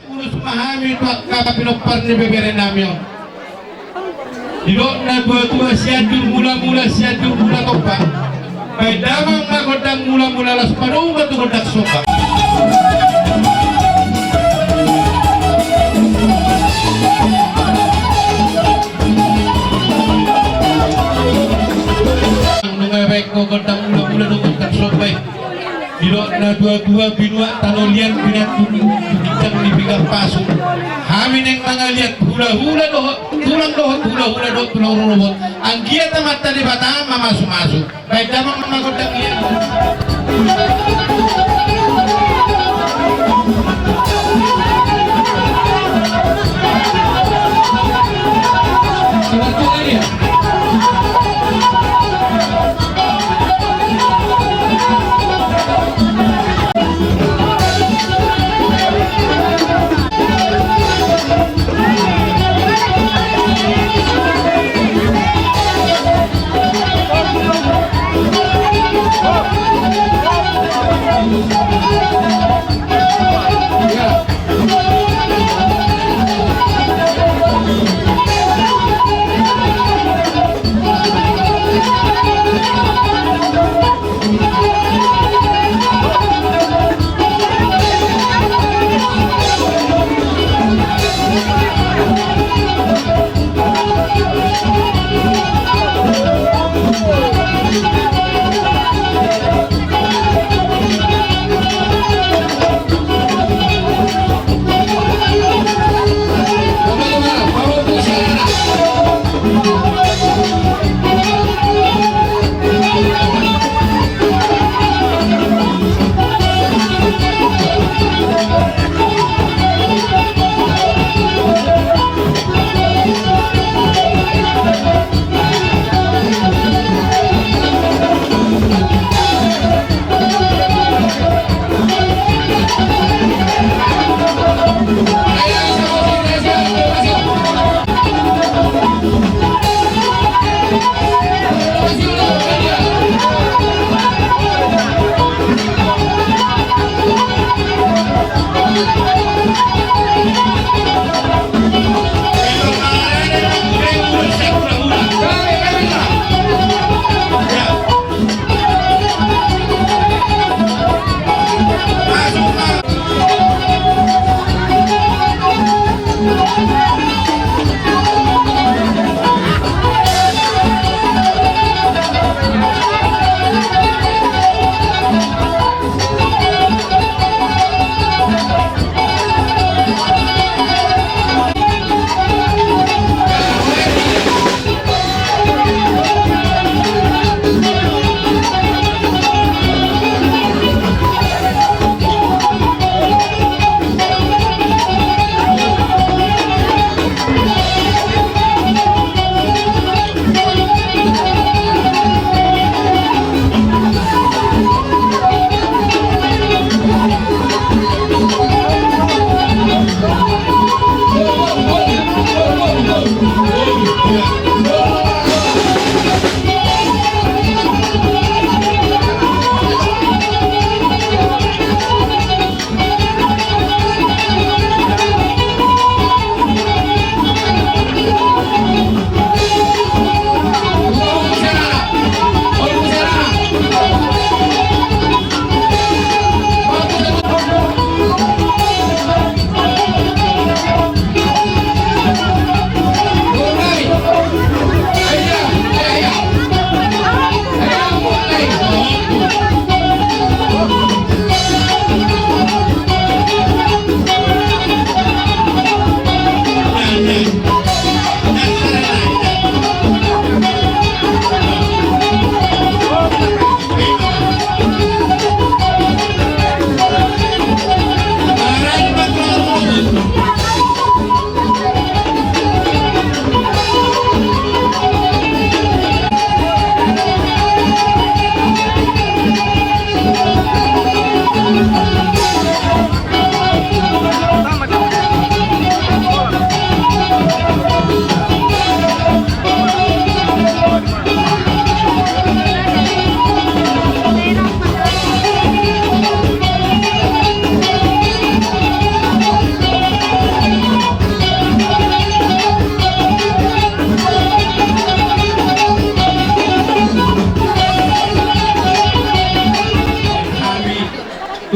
ulus mahami itu akka pinopar ni bebere namyo. Dilo na dua siadur mula topa. Baik damang magodang mula las padung batu godak soka. Baik godak mula godak soka. Dilo na dua binua tanolian binat bintang di pinggir pasu. Kami neng mangaliat hula doh tulang robot. Anggia tamat tadi batang masuk. Baik damang magodang dia.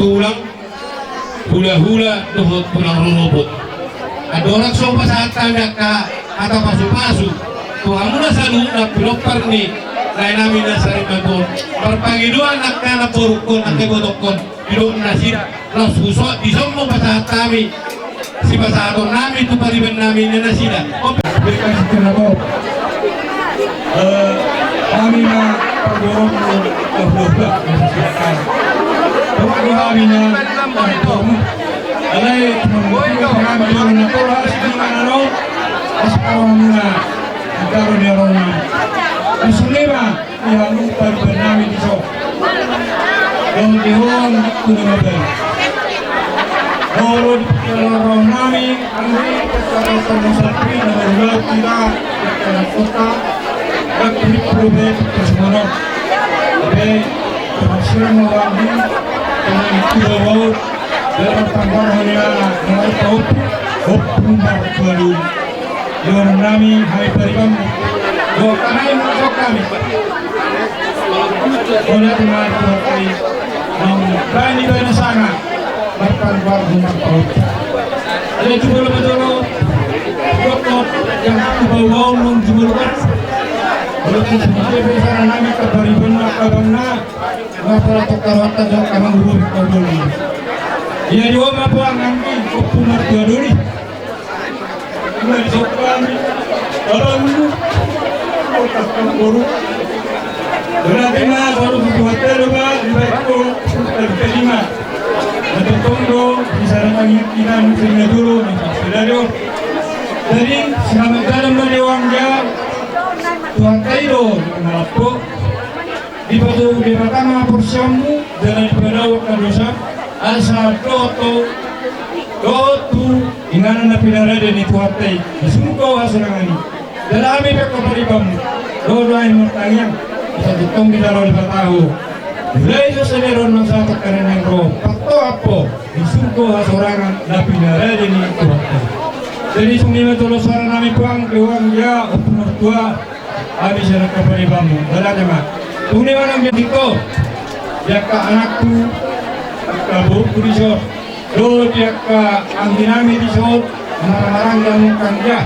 tulang hula-hula tuhut pulang rurubut adorak sopa saat tanda ka atau pasu-pasu Tuhan muna sa luna pilopar ni lain namin na sa rimagon perpangiduan nak na purukon ang kibotokon bilog na sila los huso isong mo pa saat kami si pasador namin tu pariban namin na sila Berikan sekian apa kami na pagorong kebelah silakan kami na pagorong alay kami na pura silakan sekarang muna nagkaroon niya ron na muslima ihanong pariban namin iso yung dihong kunumabay Lord, kalorong namin ang pagkakaroon sa atin na maulaw kita at kota at iproved sa sumunod. Sabi, kapasya mo wagi kung ikibawaw dapat panggarhan nila ng itaot o pumbar balun. Yung namin ay paribam yung kanay mo sa kami. Wala tumatawag kay ang bani ba na sana bahkan baru berpaut. Ada jumlah betul, doktor yang bawa uang jumlah. Kalau kita bicara nama kebariban makabangna, maka tokarwata jauh kamang guru kabuli. Ia dua mampu angin kopumar dua duri. Mari sopan, kalau dulu, kita guru. Berarti mas baru buat terubah, dibaikku terima. Nagtondo bisa nangikinan sila dulu sudah do dari selamat dalam lewang dia Tuhan kairo mengaku di batu di pertama porsiamu dari pedau kadosa asa dotu inganan na pinara din ito hatay isungko hasurangani dalami pa kaparibamu dodo ay mortanyang isa tutong bidaro di bataho mulai sa meron ng satak kanan ng roh pato apo isungko hasurangan na pinara din ito hatay jadi sumima tulo suara namin puang kewang ya opumor tua abi siya kaparibamu dalanya ma tuni manang dito yaka anakku kaburuk di sor do yaka ang dinami di sor marang yang kanja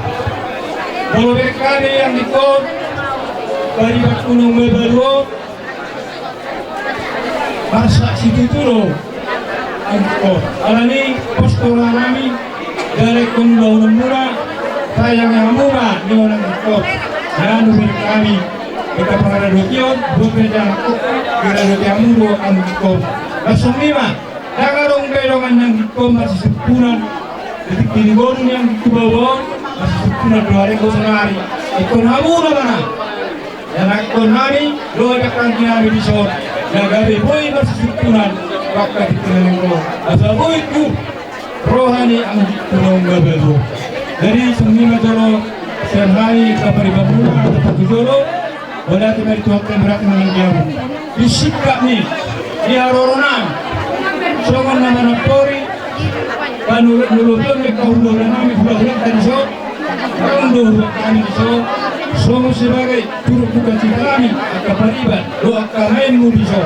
boleh kali yang dito paribat kunung mebalu masa situ tulo angko alani postola nami dari kondau murah sayang yang murah di orang itu dan beri kami kita pengadar rukion bekerja kira rukian muru angko langsung lima dagarong berongan yang itu masih sepunan detik tingon yang itu bawa masih sepunan 2 sehari ikon hamura mana dan ikon nami dua kakang kami di sor nagari boy masih sepunan waktu ditenang roh asal boy ku rohani ang tulong gabelo dari semua jolo sehari kabaribabuna atau pagujolo wala timay tuwag berat menanggiyamu isikap ni diaroronan songan naman ang pori panulutulutun may kahuluran namin hula-hulang tadi so ang dohulang kami so songo sebagai turut buka cita kami at kapariban doa kamain mo di so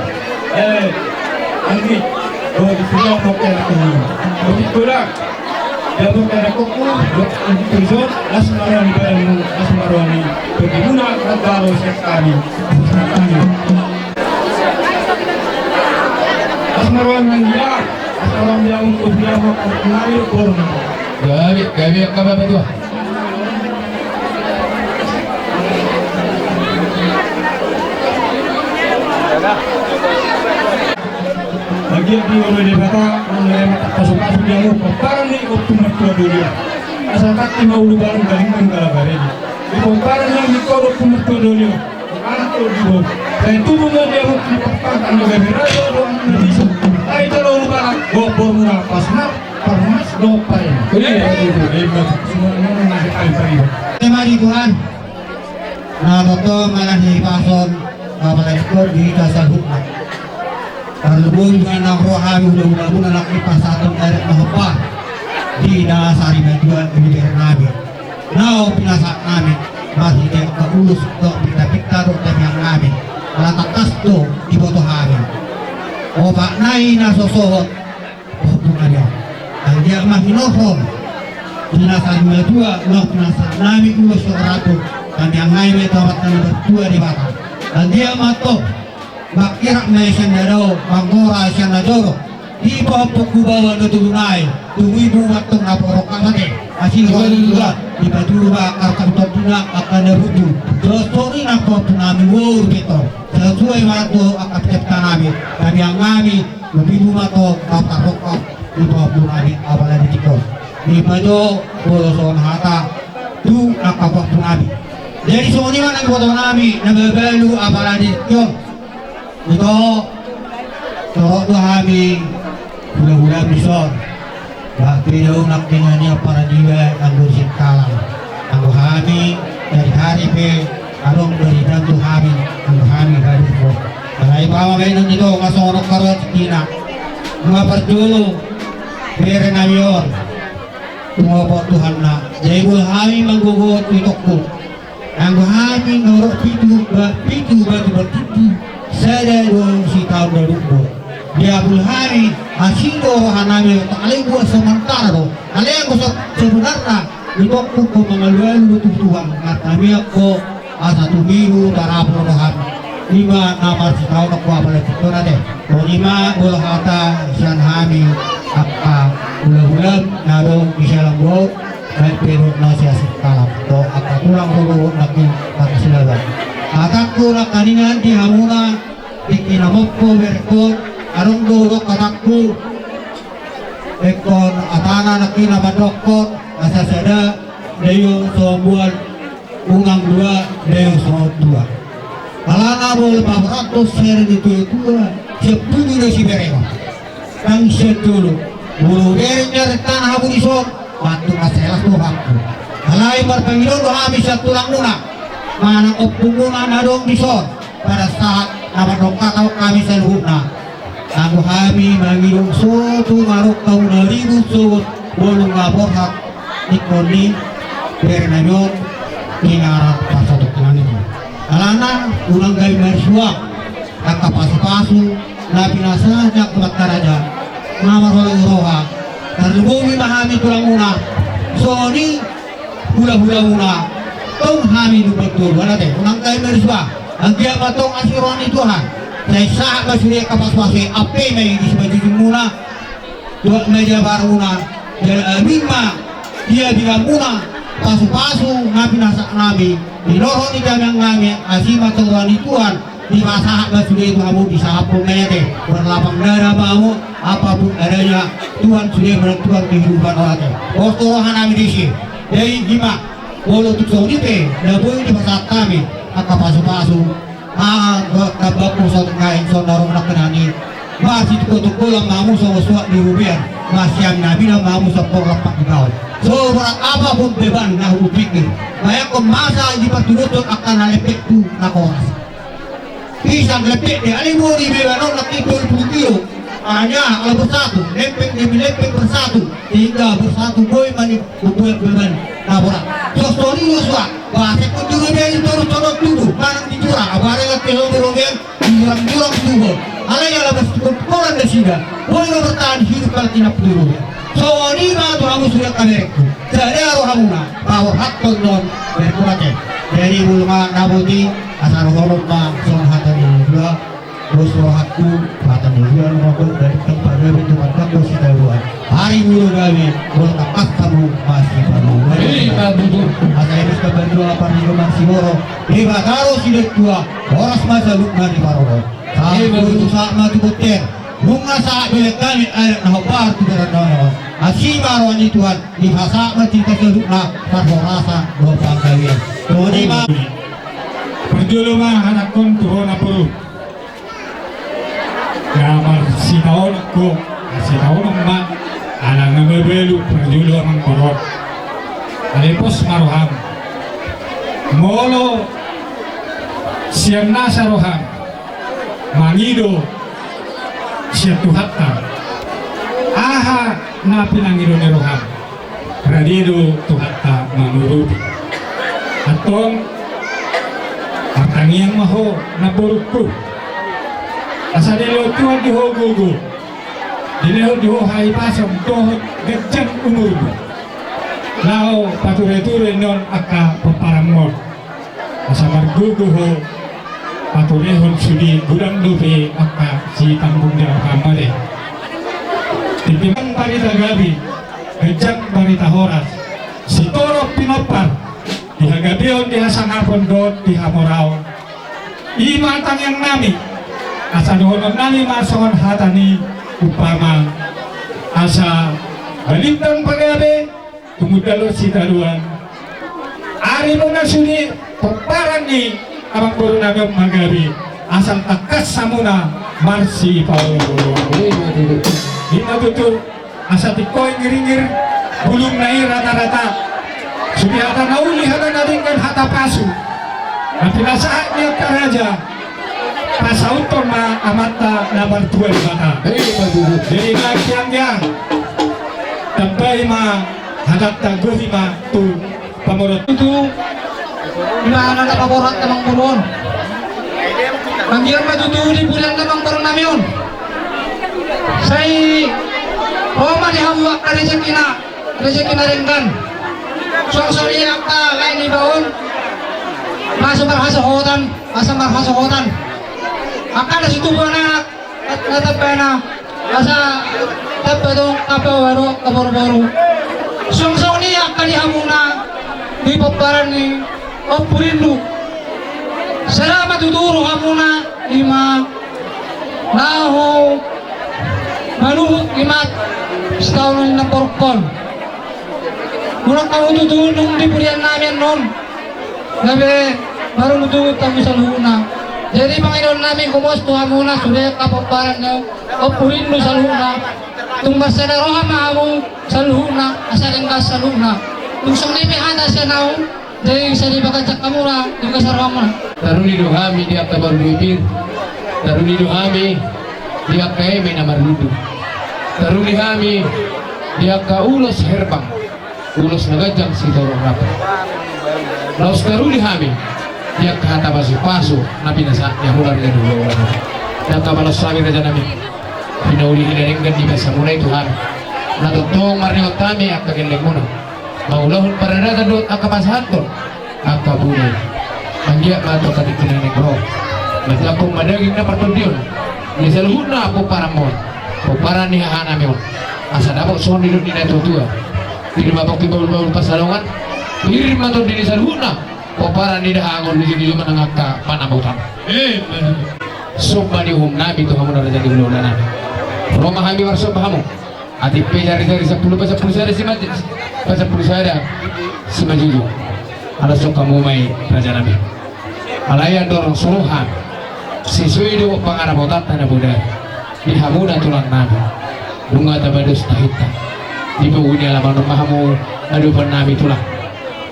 anggi doa di silaw mo kaya natin begitu lah jatuh pada kuku untuk tujuan asmarani barang asmarani bagaimana kalau sekali asmarani dia asmarani yang untuk dia mau kenali korban gabi apa betul lagi di oleh debata oleh pasuk-pasuk yang parang ni optimal dunia asal tak mau lubaran galing galagare di parang yang dikor optimal dunia anto dibo dan tubuh dia mau dipatkan dengan berado dan bisa ai kalau lubaran go murah pasna parmas do pai itu hebat semua orang ada kali tema di Tuhan nah betul malah di pason apalagi di dasar hukum terlebih dengan rohani mudah-mudahan anak lipas satu dari mahapa di dasar ibadah ini nabi. Nau pinasa nabi masih dia keulus untuk kita untuk yang nabi. Kalau tak tas tu di bawah nabi. Obat nai nasosohot Pokoknya dan dia mah hinohon pinasan dua ulang pinasan nami dua suarato dan yang lain itu awatan berdua di batang dan dia mato bakirak na isyan na daw mangora isyan na doro di ba pagkubawa na tulunay tuwibu matong naporok kamate asihon dua di badura karkantor tuna akan narutu dostorin ako tunami wur bito sesuai mato akapit kanami dan yang ngami lubibu mato kaparokok di bawah tunami awalnya ditiko di bado boloson hata tu nakapok tunami jadi semuanya mana foto nami nababalu apalagi ditiko ito torok to kami hula-hula bisor bakit daw naktingan niya para diwa ang gursit kalang ang kami dari hari pe arong dari dantu kami ang kami hari po para ipamagay nito kasorok karot tina mga pardulo pere na yor tumapot Tuhan na dahil kami manggugot itok ko ang kami norok pitu batu saya dulu si tahun baru dia bulhari asindo hanami tak buat sementara do ale yang gosok sebenarnya itu aku mengaluan lutuh Tuhan kami aku asa tubiru tarapu dohan lima nama si tahun aku apalagi itu nade lima bulhata sian hami apa ulang narong isalang bro dan perut nasi asik kalap do apa tulang bulu lagi kata silakan ataku nak kaningan di hamuna ikinamokko berkon arong duro katakku ekon atana nakina badokon asa sada dayo sobuan ungang dua dayo so dua kalana bol 400 seri itu sepuluh na si berema kang setulu bulu berenya retan habu di sok batu masalah tuh hakku halai berpangilon do habis tulang muna manang opunguna nadong di sok pada saat nama dongka kau kami seluruhnya aku kami mangilong suatu marok tahun 2000 suut bolong ngapor hak ikoni bernanyon inarap pasok tunan itu alana ulang gay mersuak kata pasu-pasu na pinasanya kebataraja ngamar roha terlubungi mahami tulang muna soni hula-hula muna tong kami betul mana teh ulang gay mersuak ang dia matong asironi Tuhan saya sah kasih kapas pasir apa mai di sebaju muna dua meja baruna dan lima dia bilang muna pasu-pasu nabi nasak nabi di lorong di kami ngami asih matong Tuhan di masa kasih itu kamu di sahapu mete berlapang darah mau apapun adanya Tuhan sudah menentukan kehidupan orang Rohan kami di sini dari lima walau tuh saudi pe dah boleh di pasar kami aka pasu-pasu kabaku sa kain so narong nakanani masih tuko lang mamu sa uswa di rubian masih ang nabi na mamu sa porlapak ikaw so apa pun beban na hupikir kaya kung masa hindi patunutot akan nalepek tu na koras isang lepek ni alin mo di bebanon nakitol putiro hanya kalau bersatu lepek demi lepek bersatu sehingga bersatu boy mani bubuat beban naborak so story uswa bahasa kunjurnya itu turut tubuh kanang dicurang abare ngatelo berogen jurang tubuh ala yang labas koran desiga boleh bertahan hidup kalau tidak dulu so ini mah tuh kamu sudah kamerku jadi arohamuna bahwa hak non berkurang dari bulma nabuti asal hormat mah son hatan dua bos rohatku hatan dua nomor dari tempat itu tempat si taruhan hari mulu kami boleh tak kamu masih baru asa ini berdua parligo Marsiboro di bataro silet dua oras masa lukna di Paroro itu saat mati boten bunga saat bilik kami air nahobar tu berada asih marwani Tuhan di saat mati keselukna parhorasa dua pangkawian terima perjulungan anak kon turun apuru gamar sinaon ko sinaon mak anak ngebelu perjulungan korot alipos maruham molo siamna saruham mangido siatu hatta aha na pinangido ni roham radido tuhatta manuruti atong Tangiang maho na burukku asadilo Tuhan dihogugu Dileo diuhai pasong dohot gajang umur. Lao pature-ture non aka peparamon. Asa marguguho paturehon sudi gudang dobe aka si tanggung jawab kamare. Timbang parita gabi gajang parita horas. Si toro pinopar dihagabion dihasangapon dot dihamorao. Imatang yang nami asa dohonon nami mason hatani upama asa balintang pagabe tumudalo si taruan ari mo na suni peparan ni abang guru nagam magabi asal takas samuna marsi paulo ina tutu asa tikoy ngiringir bulung nai rata-rata suni hata nauli hata nadingkan hata pasu napila saat niya karaja pasauton ma amata nabar tuan bata jadi bagian dia tambay ma hadat taguhi ma tu pamorot Itu inaana na paborat namang buron. Manggiyan matutuuli bulan namang buron namin yun. Say Roma di hawak na rezeki ringgan. Suang-suang ka kain ni baon. Masa marhasohotan. Akala si tubo na natapay na asa tapay dong kapawaro kaboro-boro. Suang-suang niya kalihamu na di paparan ni Opurindu. Salamat tuturo ka muna lima naho manuhot limat sa taon ng porkon. Muna ka tutulong di purihan namin noon. Gabi, marunutulog kami sa luna. Jadi Panginoon namin kumustuhan muna sulit kapaparan niyo Opurindu sa luna. Tumbas sa naroha maamu sa luna, asaling ka sa luna. Tusong ni mihanda siya nao, dahil sa libagad sa kamura, yung kasarama. Taruni kami di akta barbibir. Taruni kami di akta may namarludo. Taruni kami di akta ulos herbang. Ulos nagajang si torong rapa. Laos taruni kami di akta hatabasu paso na pinasa niya mula rin dulu. Nakabalas kami raja namin. Pinauli hinarenggan di basa muna itu kami. Natutong mariwag kami akta ginling muna. Maulahun paradaga doon akapasahaton akabulay manggiya mato katikinan negro mati akong madaging na patodion ni saluhun na ako para mo o para ni hahanami mo asa dapat soon nilun ni natutua hindi mabak tibawul-bawul pasalungan hirim mato din ni saluhun na o para ni dahangon ni sini luman ang panamutan summa ni nabi to kamu naraja di ulo-ulo namin Roma kami warso pahamu ati dari 10 dari si majid pasal perusahaan si majuju ala sok kamu may raja nabi alaya dorong suruhan si suido pangarabotat na buda di hamuna tulang nabi bunga tabadus tahita di bawah ni alaman mahamu adupan nabi tulang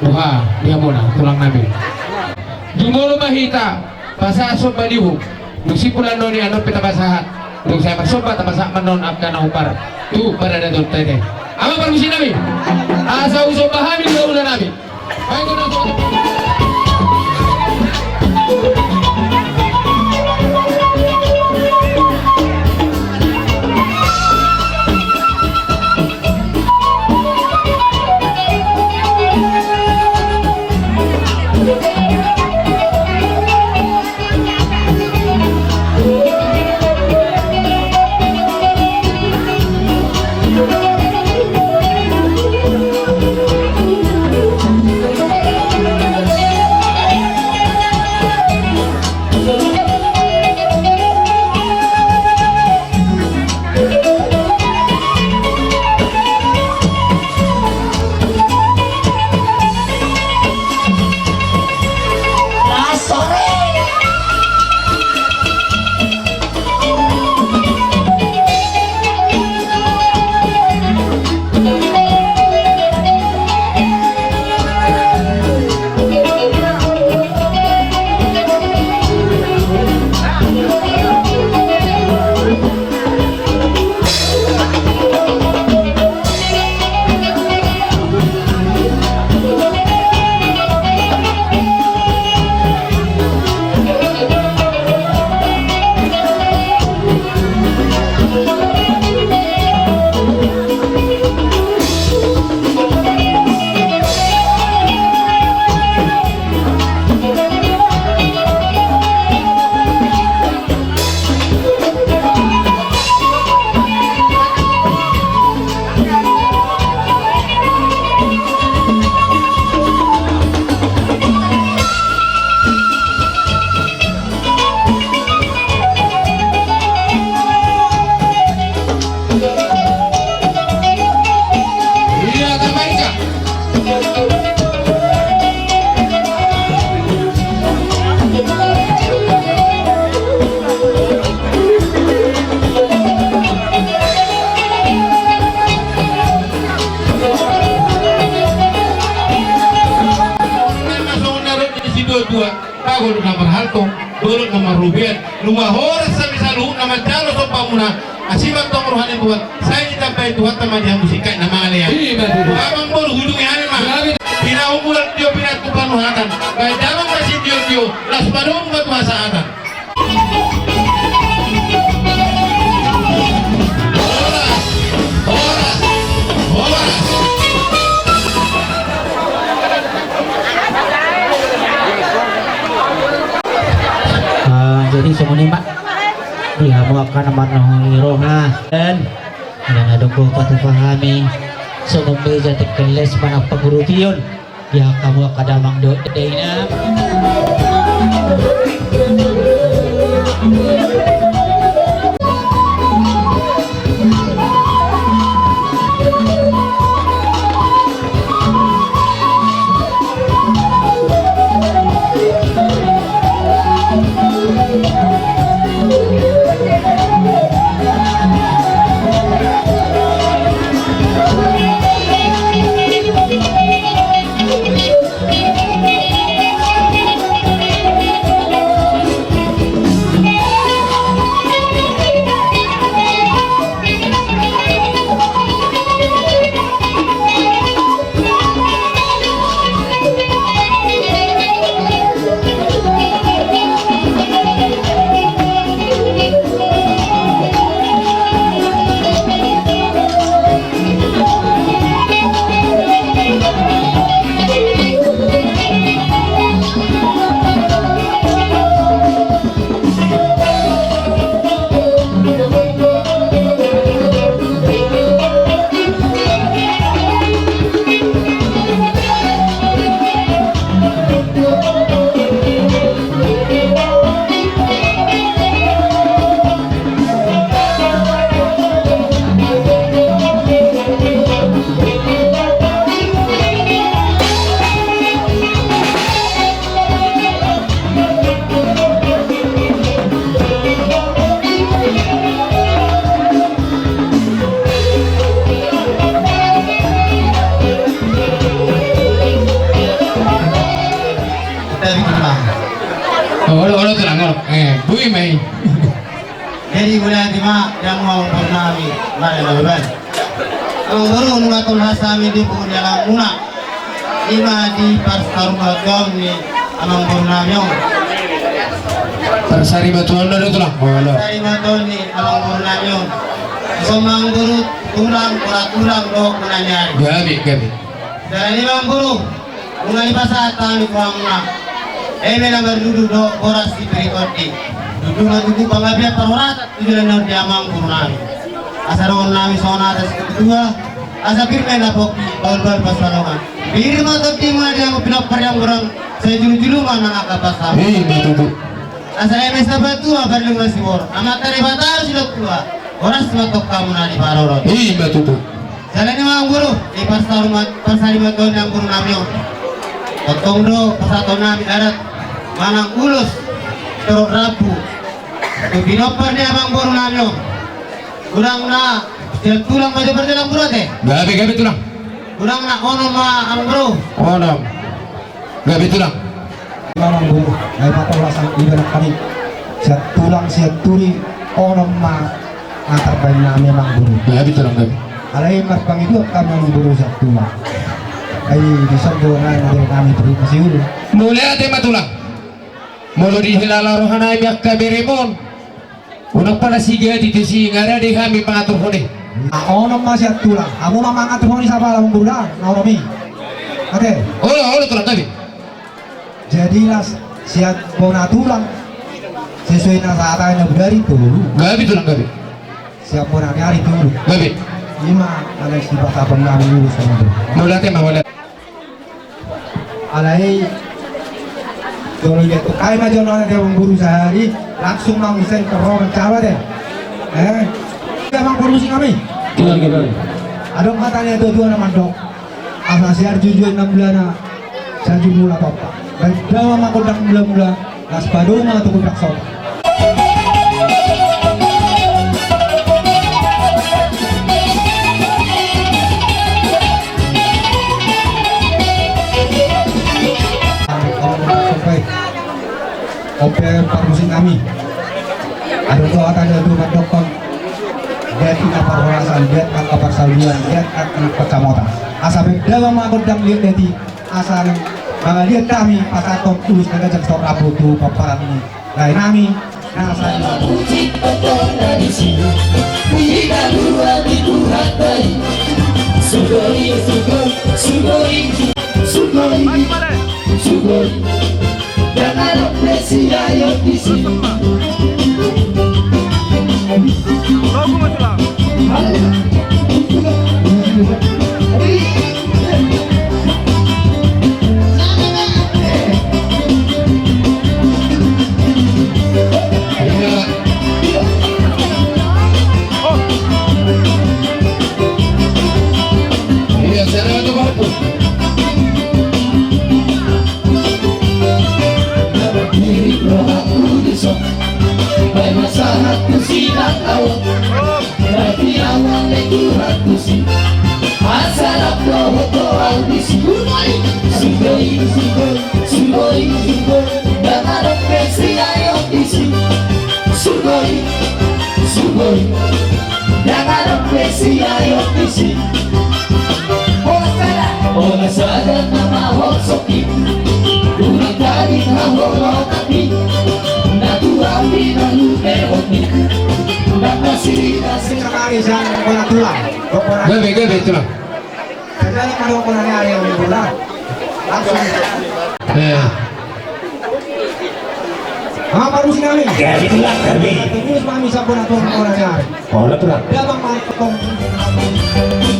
buha di hamuna tulang nabi jumolo mahita pasa asok balihu nusipulan noni anong pitabasahat Dung saya bersobat tapasak menon akan upar tu pada datuk tete. Apa permisi nabi? Asa usul pahami dahulu nabi. Baik halto dulu nama rubian 2 horas sa misalu nama jalo so pamuna asibat tong rohani buat saya ditambah Tuhan teman yang musikai nama alea abang bolu hudungi hari mah pinaumulan dia pinat kepanuhatan kaya dalam kasih dia las padung batuhasaatan jadi semuanya Pak dia mau akan memenuhi roha dan ada kau patut pahami semua jadi keles mana pengurution ya kamu akan damang doa Olo tenang bui mai. jadi bulan lima yang mau bernami mana leban kalau baru mengatur hasami di punya lamuna 5 di pasar bagam ni amang bernami Persari batuan dulu tulang. dari maton ni amang bernami somang guru tulang kurang do menanyari Gabi. dari bang guru mengenai pasar kami kurang Eme na berdudu do boras di berikoti. Dudu na dudu pangabia perhorat tujuan na diamang kurunami. Asa ron nami sona atas kedua. Asa pirme na poki bal pasalongan. Birma tapi mana dia mau pinap yang orang saya julu mana nak pasal. Betul. Asa eme sabat tua berleng masih bor. Amat dari batar sudah tua. Boras matok kamu na di parorot. Betul. Jalan ni mang guru di pasar lima tahun yang guru nami. Potong do pasal nami darat. Manang ulus terus rabu binopar dia bang boru nanyo kurang na tulang maju berjalan bro teh Gabi tulang. kurang na ono ma ang bro Ono. Gabi tulang. Mamang guru, ay patulasan ibarat kami. Siat tulang, siat turi, ono ma antarbayin namin ang guru. Gabi tulang gabi. Alay marpang itu kami ang guru siat tulang. Ay disabdo na dari kami terima kasih ulo. Mulai ate matulang. Mulu di hilala rohana biak kabirimon. Unang pala sige dito si ngara di kami pangatur hone. Ono ma siat tulang. Amo ma mangatur honi sa bala mong guru lang, ono mi. Oke, Olo tulang gabi. jadilah siat bona tulang. Sesuai na sa atay na budari dulu. Gabi tulang gabi. Siap bona nyari dulu. Gabi. Lima alay si bakapang namin ulo sa mundo. Mulai ate mawala. Alay kalau lihat tuh kayak macam mana dia memburu sehari langsung mau misalnya ke orang Jawa deh dia bang produksi kami ada katanya itu dua nama dok asal siar jujur 6 bulan saya jujur apa baik dawa mah kodak mula-mula las padoma atau kodak sok tanya tuh dokter dia tidak perhorasan, dia tak persaluan, dia tak kena kecamatan. Asal dalam makut dam lihat nanti asal mga lihat kami pasatong tulus na gajang sa rabo to paparan ni lain nami nasa Iya, sana tu apa? sekali sa mga tulang dokter Gabi ito lang. kaya lang ano ko nangyari ang bola langsung mga parusin namin Ya itulah kami. terus kami sa bola ko nangyari Oh, natural. dabang mga potong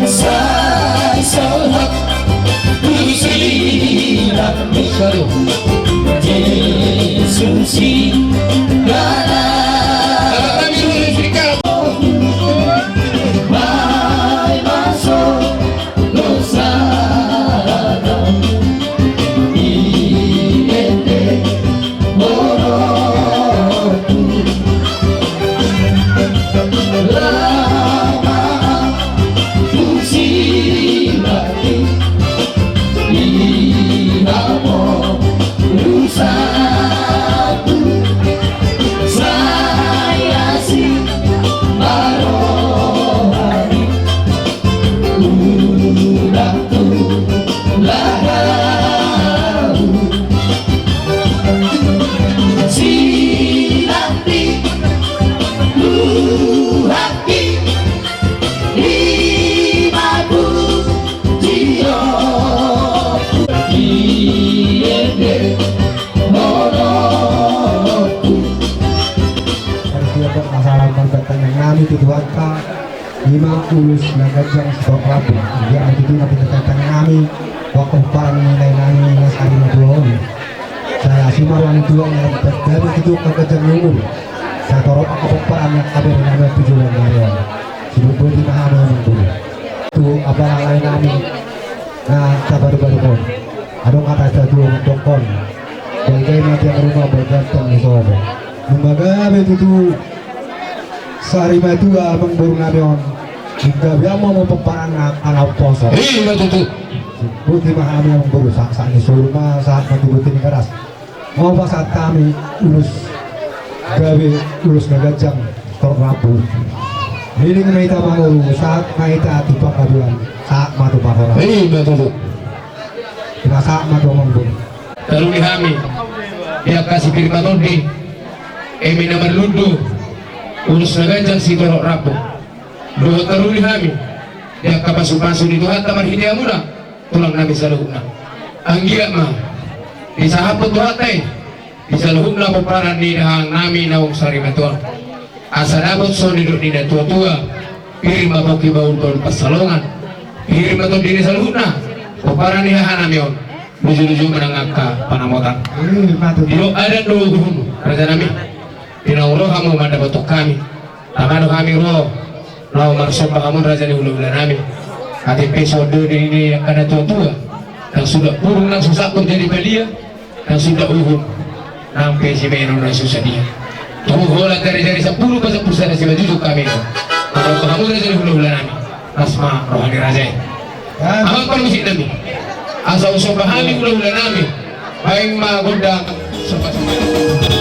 Sorry. Apa kami dulu listrik? masalah perbetan yang kami tuduhan ka 50 na gajang stok rapo hindi ang tutunan na pinagkatan kami wakong parang nilay namin na sa amin na doon saya simarang tulang na nagpagdabi ito kagajang lumul sa torop ako pong parang na kabe na namin tujuan na yun sinubod di mahama ng bulo ito abalangay namin na kabaru-baru ko anong kata sa tulang ng tongkol bagay natin ang rumah bergantung ni sobo nung magabi ito sa harima itu abang baru nabion hingga biar mau pemparang anak poso Iya betul. buti mahami ang baru saat ini surma saat mati keras mau pas saat kami urus gawe urus nagajang terrabu ini kita mau saat kita tupak kaduan saat matu pakora Iya betul. kita saat matu mambun Lalu dihami dia kasih firman tadi Emi nomor lundu urus nagajang si torok rapo dua taruh dihami dia kapasupasu di Tuhan tamar hidia muna tulang nabi saluhuna anggia mah bisa hapot Tuhan teh bisa luhuna peparan ni dahang nami nawang sari matuang asa dapat so duduk di tua-tua pirim apa kibaun tol pasalongan pirim atau diri saluhuna peparan ni dahang namion luju-luju menangaka panamotan matu Dilo ada dua guru raja nami Dinauro kamu manda batok kami tamano kami roh lau marsomba kamu raja di ulu-ulu nami hati episode ini yang ada tua-tua yang sudah burung nang susah jadi belia yang sudah uhum nang pesi meno nang susah dia tuh hola dari 10 ke 10 sana si baju kami kalau kamu raja di ulu-ulu nami asma rohani raja abang permisi nami asal usah kami ulu-ulu nami baik mah gondang sobat-sobat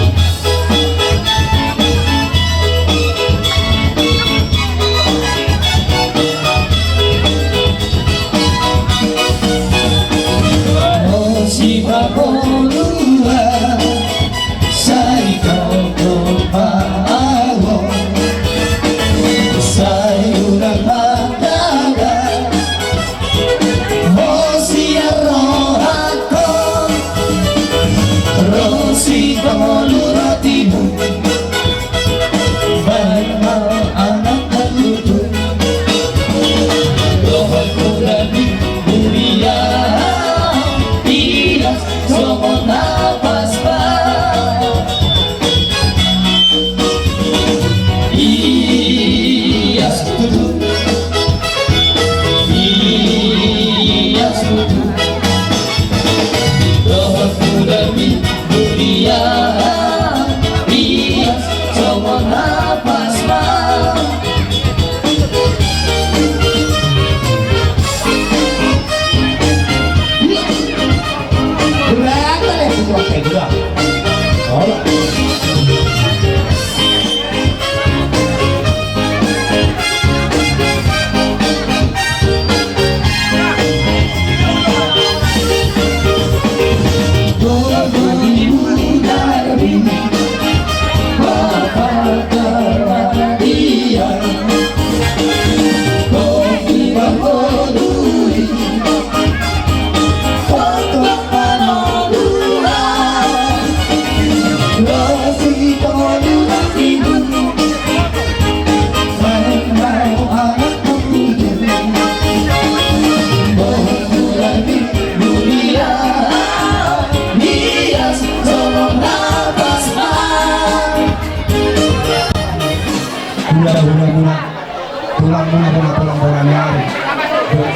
Tulang nyari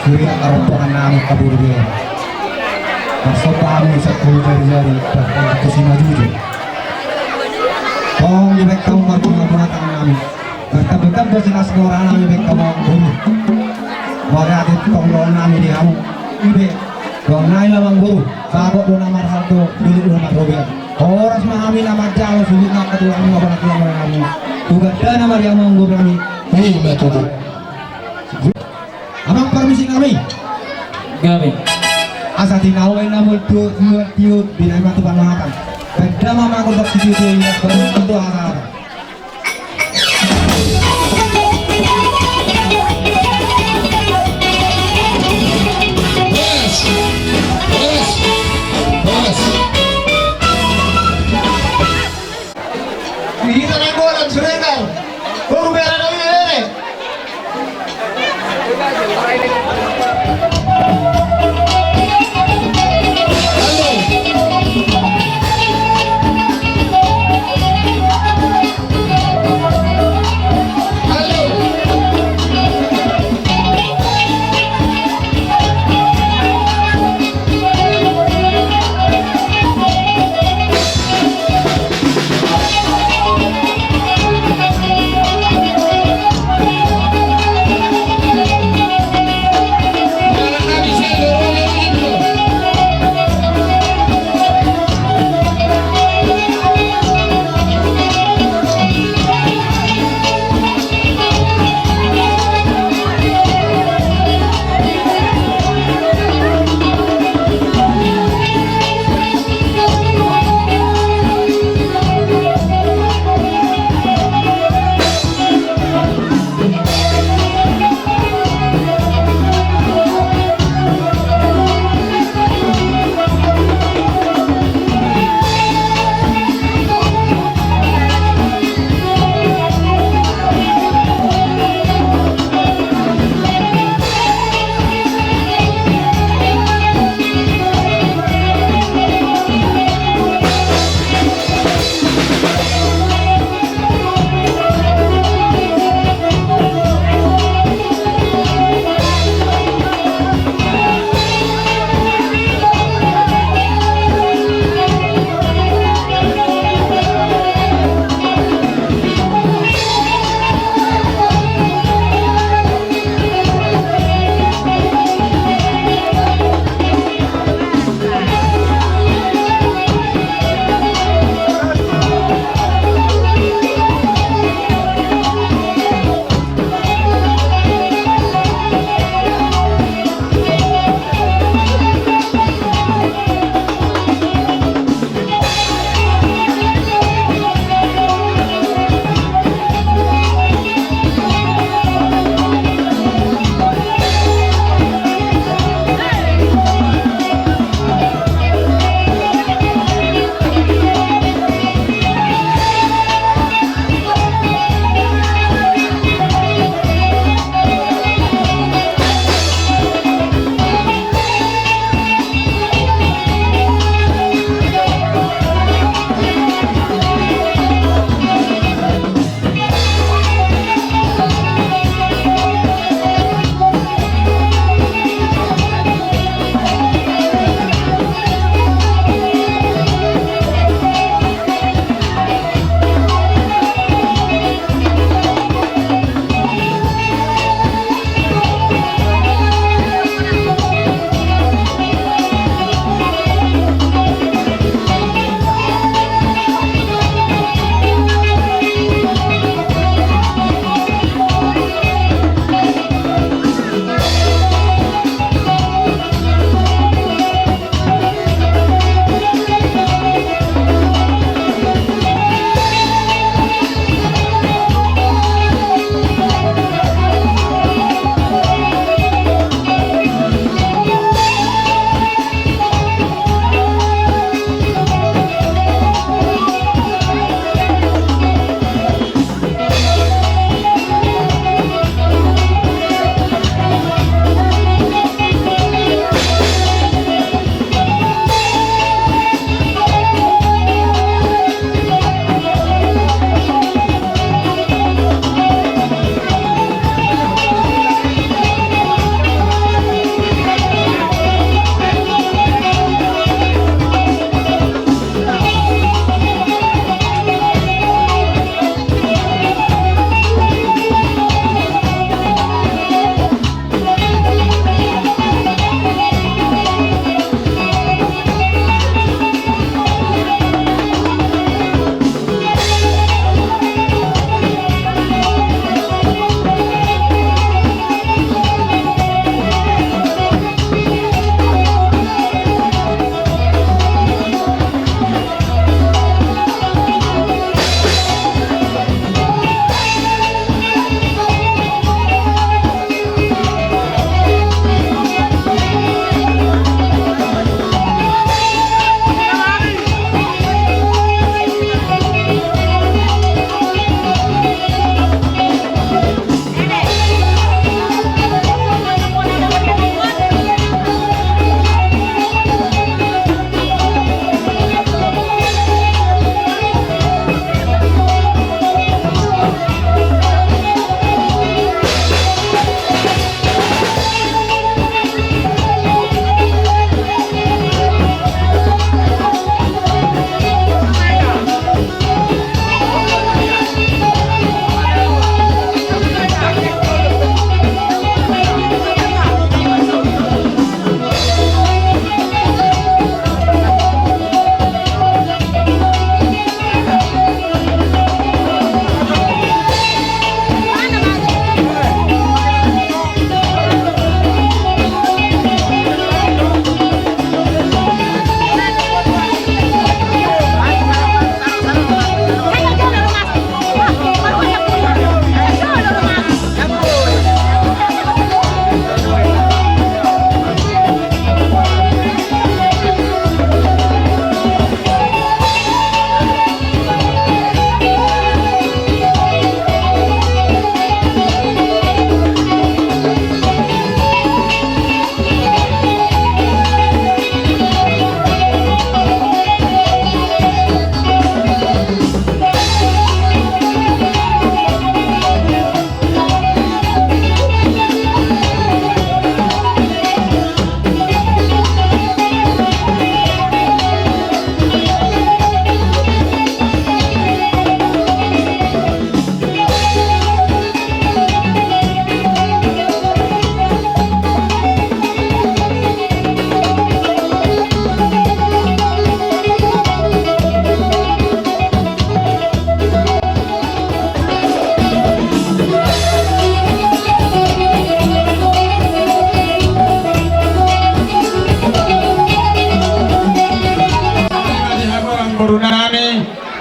Kiri karotongan namin kabur dia Masuk kami sa jari-jari Bahkan kusima jujur Kong ibig kamu marunang-runatang namin Bertab-bertab ba sila sa orang namin ibig kamu ang guru Wagatit kong roon namin di kamu Ibig Kong nain lamang guru Sabot doon ang marhal to Dulip doon ang Robert Oras mahami na madjalo Sulit na katulang mga panatulang mga namin Tugad na naman yung mga guru namin Hei matuloy Abang permisi kami. Kami. Asa tinawai na multu tiut binay matu panahakan. Beda mama ko bak tiut ya bentuk asa. Kita nak bola surengkau. Baru berada di sini.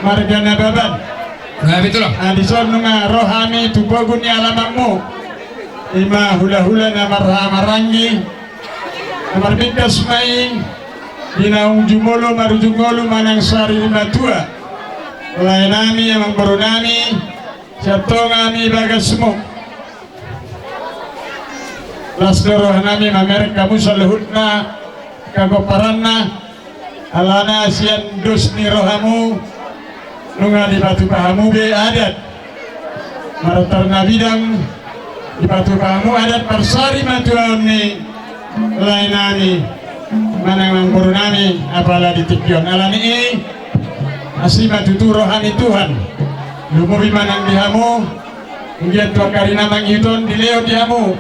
margana baban. Gabi tuh loh. Adison nga rohami tubagun ni alamangmu. Ima hula-hula na marhamaranggi. Na marbigkas maing. Dinaung jumolo marujungolo manang sari matua. Ulay nami amang baru nami. Siyato ngami bagas mo. Las doroh nami mamerek kamu sa luhut na kagoparan na alana siyan dos ni rohamu nunga di batu pahamu be adat maratar na bidang di batu pahamu adat persari matuaon ni lain nami manang mangkuru nami apala di tikyon alani asli matutu rohani Tuhan lumubi manang dihamu mungkin tua karina manghiton di leo dihamu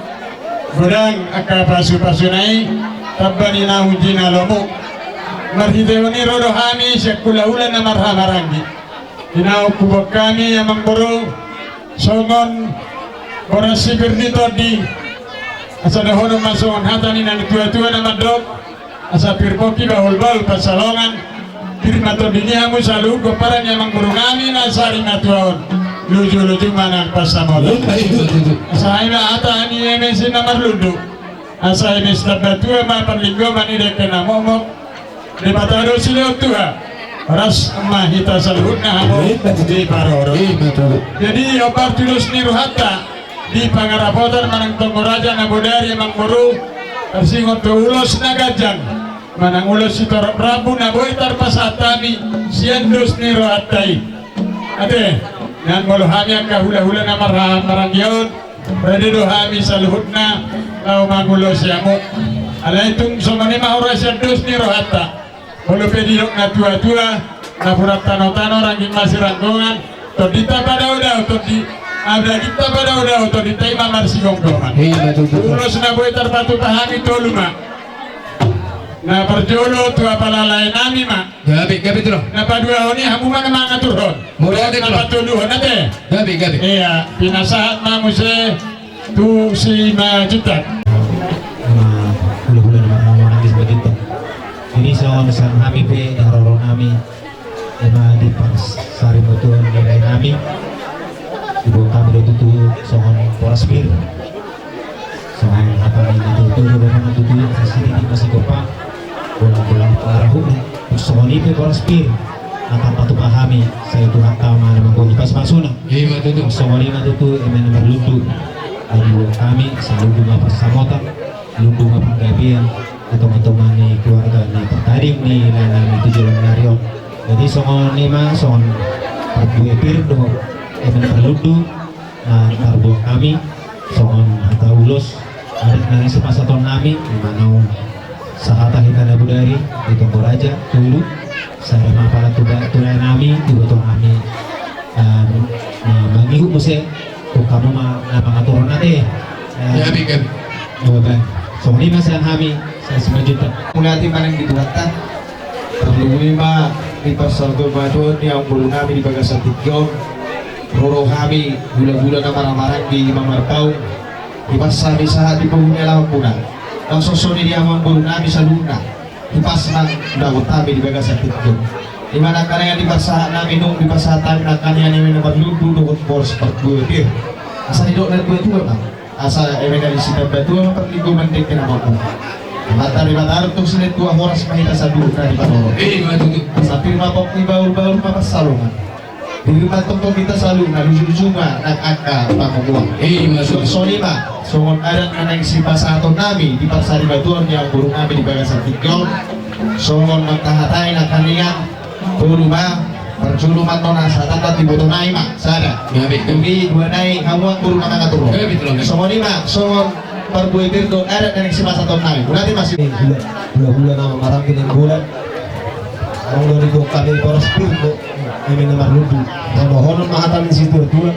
Godang aka pasu-pasu nai tabbani na hujina lomo marhideoni rodo hami syakula ulan na marhamaranggi dinau kubok kami yang memburu songon oras sipir dito di asa dahono masongon hatani na tua-tua na madrok asa pirpoki bahul-bahul pasalongan pirmato dinihamu salu goparan yang memburu kami na sari natuaon luju-luju manang pasamolo asa ima ata ani emesi namar ludu asa emes tabatua ma perlinggo mani deke namomok di batado sileo tua ras mahita salhutna hamo di paroro jadi obar tulus ni ruhata di pangarapotan manang tongoraja na bodari emang muru tersingot to ulos na gajang manang ulos si torok rabu na boy tarpasatami siendos ni ruhatai ate nan molo hami ang kahula-hula na marangyaon pwede do hami sa luhut na lau magulo siamo ala itong sumani maura siya dos ni rohata molo pedilok na tua-tua na purak tano-tano rangging masiranggongan to dita pada to di ada kita pada to dita imamar sigonggongan ulos na boy tarpatu tahami toluma na perjolo tua palalay nami ma Gabi tuh loh. na padua oni hamu mana mga turhon Mula din na loh. patuluhan nate Gabi. iya pinasahat ma mo tu si majutat hula-hula na marhamaranggi sa bagito ini sa kami pe naroro nami na di pas sari mutuan nilai nami ibu kami do tutu songon poraspir songon apa ini tutu do mga tutu sa sini di masih gopa pulang arahu songon ipe poraspir akan patu pahami saya Tuhan tama na mangkoni pas masuna Iya tuh. songon lima tutu emen nomor lundu dari kami selalu nga pasamotan lundu nga panggabian teman-teman ni keluarga ni pertaring ni nami tujuan narion jadi songon lima songon perbu epir do emen perludu na tarbo kami songon hata ulos arit nang sepasaton nami manau sahata kita na budari di Tokoraja tulu saya mapala tunai nami di botol kami mangihu muse kung kamu napangaturon nate Gabi. Bapak so lima saya kami saya semajuta Mulati manang dituwata perlu lima di pasar doon yang bulu nami di bagasan tigyong roro kami gula-gula na marang-marang di mamarpaw di pasar di saat di puhunya lang puna ang sosoni di amang bulu nami sa luna di pas ng dagot kami di bagasan tigyong di mana kanaya di pasar namin nung di pasar tayo na kanaya namin na magluto doon boros pagbuti asa ni doon na tuwa ba asa emen dari sinar batuan perligo mendek na mo mata tung sinet 2 oras mahita sa dulo na di Panoro Iya tuh. sa pirma pok ni baul-baul papasalungan di tong kita salungan lucu-lucungan nag-aka pangukuha Iya so lima songon adat na nang sipa sa aton nami di pasari batuan yang burung nami di bagasan tigyong songon magtahatay na kaniyang tuluma perculuman to nasa tatat di boto na ima sada Gabi. Hindi dua naik hawak turun na mga turun Gabi tuh loh. songon lima songon perbuitir to adat na nang sipa sa aton nami berarti masih bulan na marami ng bulan ang lori ko kami para spirito kami na marludu honon mahatan di situ tuan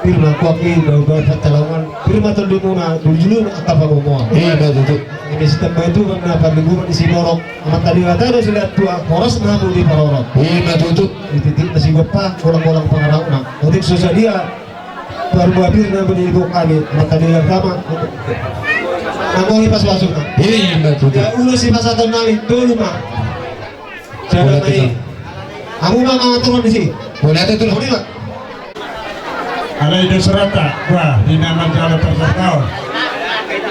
pir na kopi daw sa talawan pir matuldo mo na duljulo at kapagumo Iya tuh. ini sistem itu na parliguman di Sinorok amat tadi kata sila tua horas na di Parorok Iya tuh. dititik na sigop pa kulang-kulang pangaraw na utik susah dia perbuatir na benigo kami amat tadi kama Nangongi pas masuk na Iya tuh. ya ulo si pasaton namin dulu mah Wala jangan main Amo mga turun di sini. Boleh ada tuh. Boleh lah. Ada ide serata, wah, di nama jalan tersertau.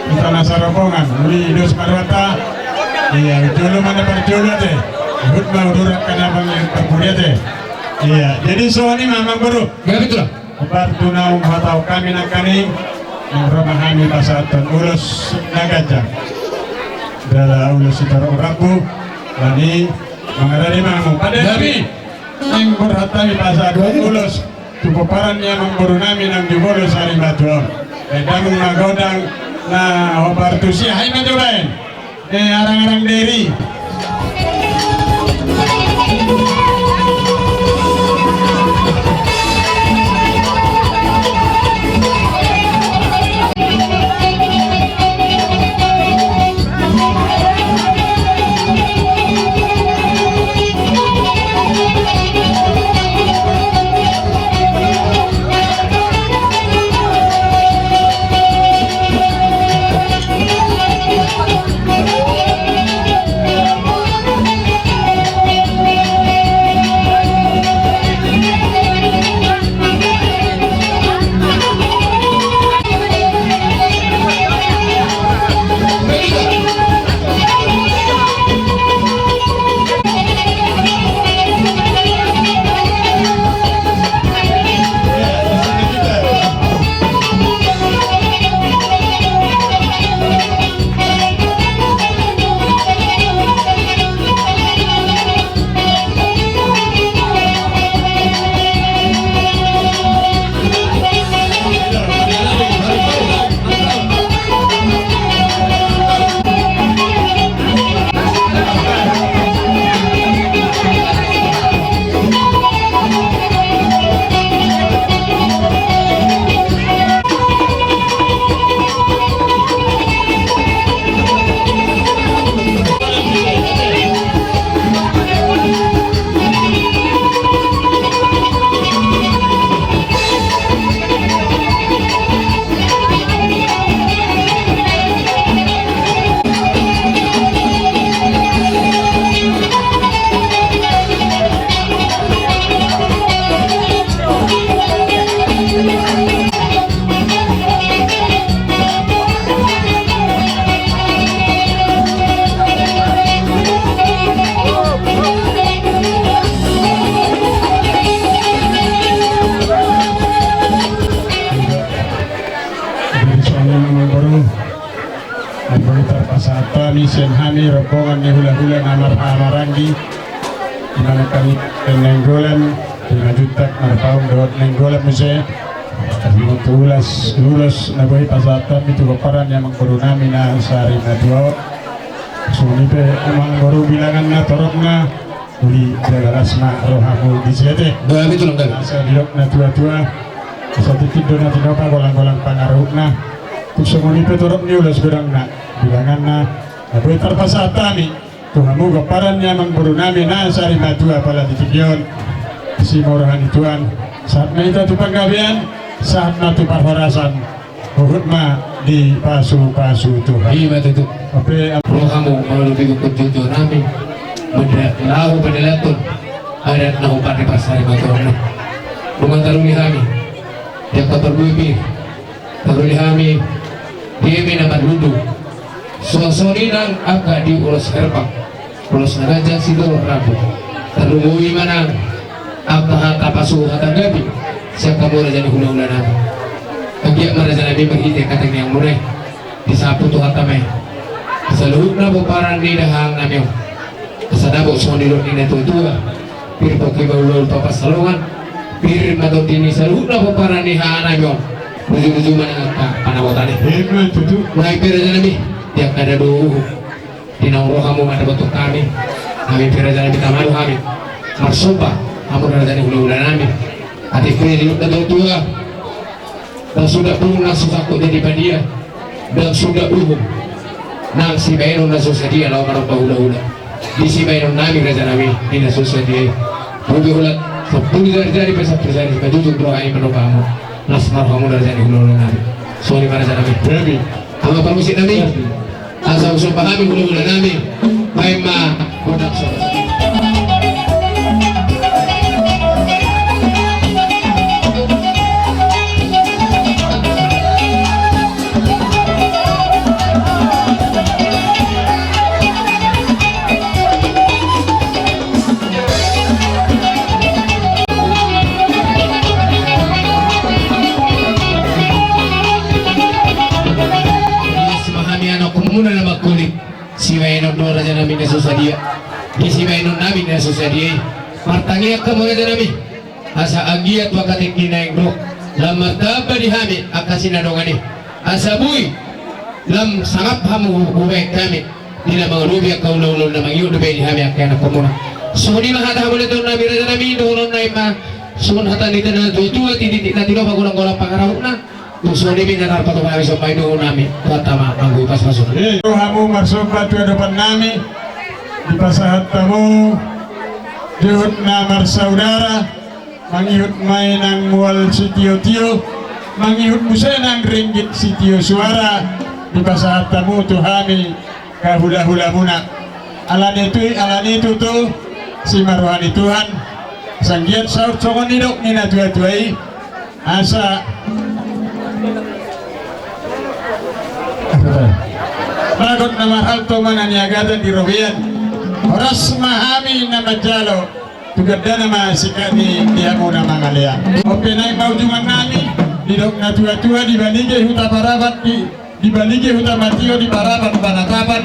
Kita nasa rombongan, uli ide semarwata. Iya, dulu mana perjula deh. Hut mau durak karena bang yang terkuliah deh. Iya, jadi soal ini memang baru. Gak betul lah. Lepas tunau hatau kami nakani yang romahani pasatan ulus nagajang. Dala ulus itaro rabu, lani mengadani mamu. Pada kami yang berhatai pasatan ulus. Tukuparannya memburu nami nang jubulus hari batuan. Damung nagodang na obartusi hai majubain. Arang-arang diri. Senhani rombongan ni hula-hula namar Amaranggi di mana kami nenggolan dengan jutak marpaung dawat nenggolan musya untuk ulas nabuhi pasatan itu keparan yang mengkoru nami na sehari na dua suni pe emang baru bilangan na torok na uli jagalas na rohamu di sini Gak betul lah. saya dilok na tua-tua satu tidur na tinopa golang-golang pangaruh na kusumuni pe torok ni ulas gedang na bilangan na Apoy tarpasatani Tuhamu kaparannya mengburu nami na sari matua pala ditigyon si murahan ituan saat na ito panggabian saat na parfarasan uhud ma di pasu-pasu Tuhan Iya betul tuh. Apoy Kalau kamu mau lebih ke tujuh nami, lahu pendelatun, ada nahu pada pasar matorna. Bunga taruni kami, dia kabar bumi, taruni kami, dia minat dulu. Suasori nang agak diurus herbak, urus naraja sido rabu. Terlumui mana, apa tapasu hata gabi, siapa kamu raja ni hula-hula nami. Kagiak maraja nabi berhiti kata yang mulai, disapu tuh hata meh. Saluhut na buparan di dahang namyo. Kasadabo so nilot ni neto tua. Pir poki baulol papasalungan. Pir matotini saluhut na buparan di haan namyo. Ruju-ruju mana panawatan ni. Amen tutu Mulai pir aja nabi. Tiap kada dohu. Dinauro kamu ada bentuk kami. Kami pir aja nabi tamadu kami. Marsopa kamu ada jadi hulu-hula nami. Hati pir nilot na tua. Dan sudah pun langsung takut jadi pandia. Dan sudah nang si Bayron na susadi alaw marong pahula-hula di si Bayron nami raja nami di na susadi rugi hulat sa puli dari sa presari kadudug doa ay manupa mo nas marhamu dari hula-hula nami sorry para raja nami Baby ang pamusik nami asa usong pahami hula-hula nami may ma production mainon do raja nami na susadia kisi mainon nami na susadia martangi akka mga nami asa agiat wakati kinaing do lam martaba di hami akasinadongani asa bui lam sangap hamu ubay kami nila mga rubi at kaulaulaw na mga yun di hami akya na kumuna so di mahata mo nito nami raja nami doon na ima so hata nito na tuwa tinitik na tilo pagulang-gulang pangarap na so di binanar pa ito kami sa may doon nami tama ang buipas masunod Hamu marsobat ke depan nami di pasahat tamu dihut namar saudara mangihut mainang mual sitio-tio mangihut musenang ringgit sitio suara di pasahat tamu tuhami kahula-hula munak alani itu tuh si maruhani Tuhan sanggiat saut sokon hidok nina tua-tuai asa Bagot nama halto mananiagatan di Robian Oras mahami nama jalo Tugada nama sikani diamu nama ngalia Openai maujuman nami Didok na tua-tua dibalige huta parabat Dibalige huta matio di parabat panatapan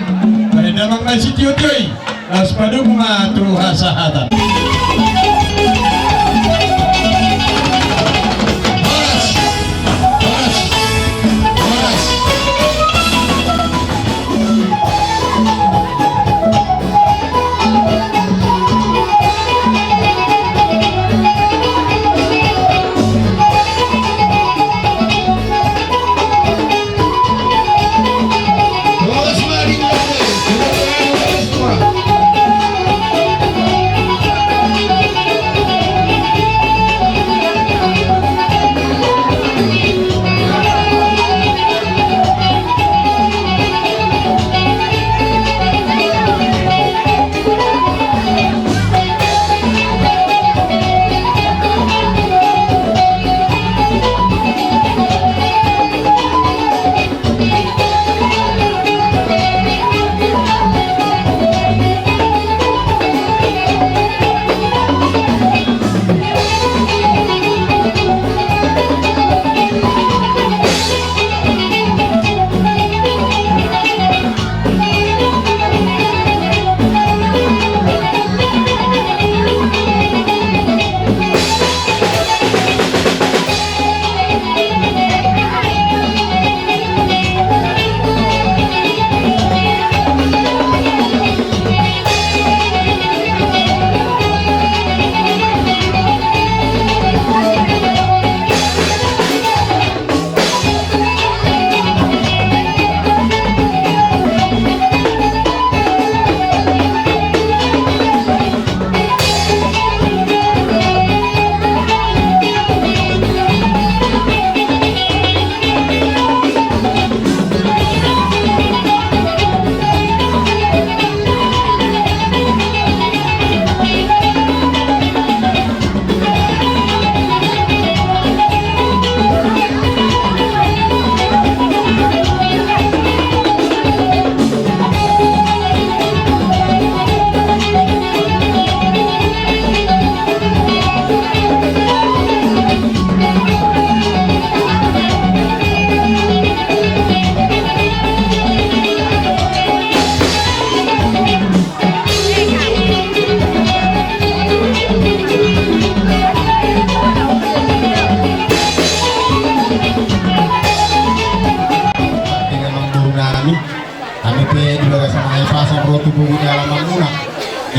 Dari damang na sitio-tioi Las padugma tuha sahatan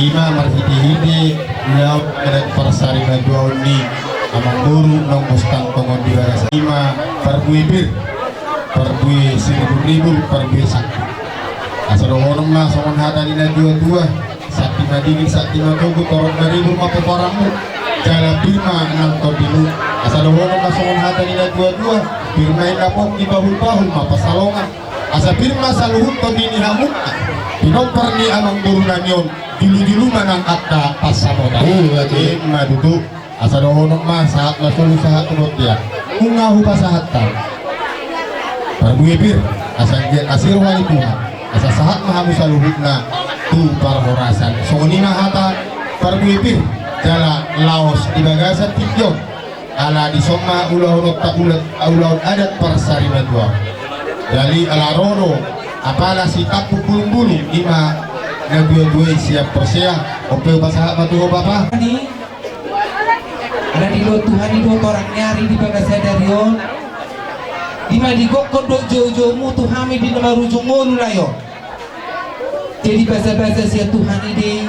Ima marhiti-hiti Niau kedet persari najwa undi Amang buru nong mustang tongon diwara Ima perbui bir Perbui 1.000 perbui sakti Asal honong lah songon hata di najwa dua Sakti madini sakti matogu torong 2.000 mape paramu Jala birma enam tordilu Asal honong lah songon hata di najwa dua Birma inapok di bahul-bahul mapa salongan Asa birma saluhut tordini hamut Pinopar ni amang buru nanyon Dulu-dulu manang akta pas saboda Ima duduk Asa dohonok mah saat lasulu sahat turut dia Mungahu pasahat tal Parbuibir Asa gian asir wali Tuhan Asa sahat mahamu saluhutna Tu parhorasan Songoni mahata Parbuibir Jala laos di bagasan tikyo Ala di soma ulah honok tak ulat adat persari madwa Jali ala rono apalah si tapu bulung-bulung ima na dua-dua siap persia ope bahasa apa tuh bapak Ini ada di lo Tuhan itu orang nyari di bagas sadarion di mana di kokon do jojo-jomu Tuhan di nama rujung ngolu layo jadi bahasa-bahasa sia Tuhan ini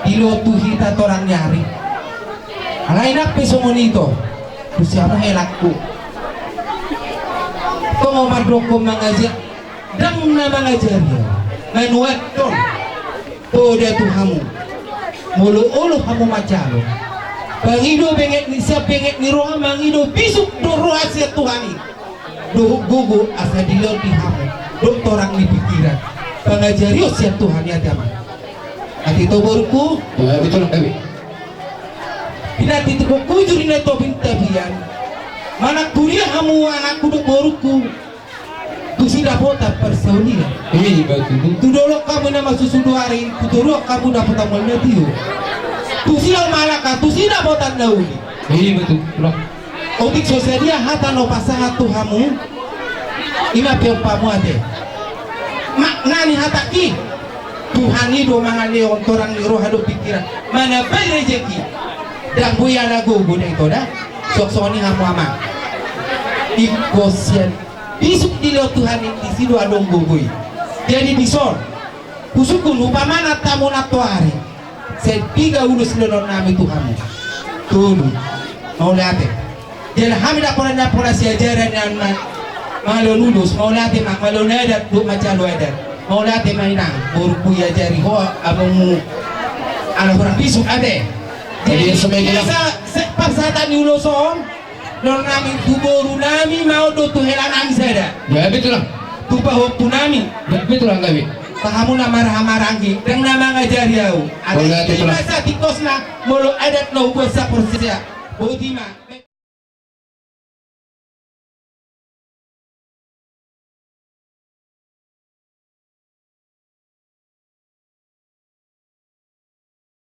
di lo Tuhan orang nyari alain apa songonito usiamu helakku kau mau mardoko mengajar dan mengajarnya nganuat dong oh dia Tuhanmu mulu-ulu kamu macalo pangido benget ni siap benget ni roha mangido bisuk do roha siap Tuhan ini do gugu asa dilor di hamu do torang ni pikiran pengajario siap Tuhan ya teman hati to borku Ya, betul kami. pinati to kujuri na to bintabian mana kuliah hamu anakku do borku tu sida pota persaulia Ini betul. tu dolo kamu nama susu duari tu dolo kamu dapat amal natio tu sida malaka tu sida botan nauli Ini betul. Loh. otik sosedia hata no pasaha tuhamu ima pempamu ade nani hata ki Tuhan itu mangale orang ni roh ado pikiran mana bayi rezeki dan buya lagu guna itu dah sok-sok ni hamu ama ikosian bisuk di lo Tuhan ini sido adong gugui jadi bisor kusukun upamana tamu natuari setiga ulus lenon nami Tuhanmu tulu mau lihat jadi kami dah pernah siajaran yang malo lulus mau lihat mak malo nadat duk macam lo ada mau lihat mainan burku ya jari ho abangmu anak orang bisuk ada jadi paksa tani ulosom non nami tuboru nami mau do tuhelan nami sada Ya, betul lah. tupa waktu nami Ya, betul lah kami. kamu na marah-marahi dan nama ngajari aku ada Boleh, di betul lah. masa tikos na molo adat na ubasa porsia bodima